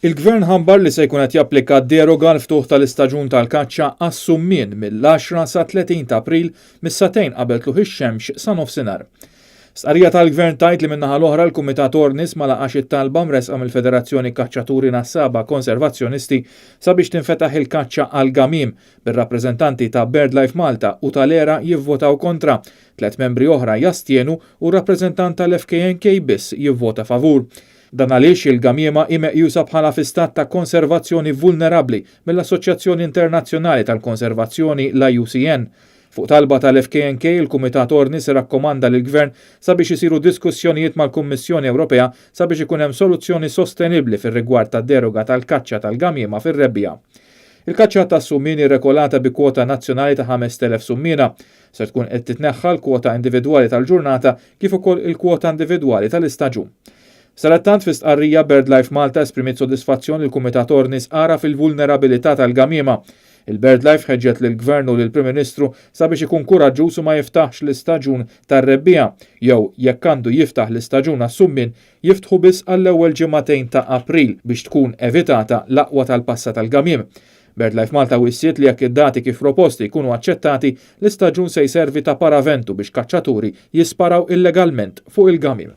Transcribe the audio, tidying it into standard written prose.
Il-Gvern ħabbar li se jkun qed japplika deroga l-ftuħ tal-istaġun tal-kaċċa għas-summien mill-10 sa 30 ta' April mis-satejn qabel tluħ ix-xemx sa nofsinhar. Stqarrija tal-Gvern tajt li min-naħa l-oħra l-Kumitat Ornis ma laqax it-talba mresqa mill-Federazzjoni Kaċċaturi Nassaba Konservazzjonisti sabiex tinfetaħ il-kaċċa għal gamim bir-rappreżentanti ta' BirdLife Malta u tal-ERA jivvotaw kontra, 3 membri oħra jastjenu u rappreżentant tal-FKNK biss jivvota favur. Dan għaliex il-gamiema meqjusa bħala fi stat ta' konservazzjoni vulnerabbli mill-Assoċjazzjoni Internazzjonali tal-Konservazzjoni l-IUCN. Fuq talba tal-FKNK il-Kumitat Ornis rakkomanda lill-Gvern sabiex isiru diskussjonijiet mal-Kummissjoni Ewropea sabiex ikun hemm soluzzjoni sostenibbli fir-rigward tad-deroga tal-kaċċa tal-gamiema fir-rebbija. Il-kaċċa tas-summien irregolata bi kwota nazzjonali ta' 5,000 summiena se tkun qed titneħħa l-kwota individwali tal-ġurnata kif ukoll il-kwota individwali tal-istaġun. Sarattant fi stqarrija BirdLife Malta esprimiet sodisfazzjon li l-Kumitat Ornis ara fil-vulnerabilità tal-gamiema. Il-BirdLife ħeġġet lill-Gvern u lill-Prim Ministru sabiex ikun kuraġġuż u ma jiftaħx l-istaġun tar-rebbija jew jekk għandu jiftaħ l-istaġun għas-summien jiftħu biss għall-ewwel ġimagħtejn ta' April biex tkun evitata l-aqwa tal-passa tal-gamiem. BirdLife Malta wissiet li jekk id-dati kif proposti jkunu aċċettati, l-istaġun se jservi ta' paraventu biex kaċċaturi jisparaw illegalment fuq il-gamiem.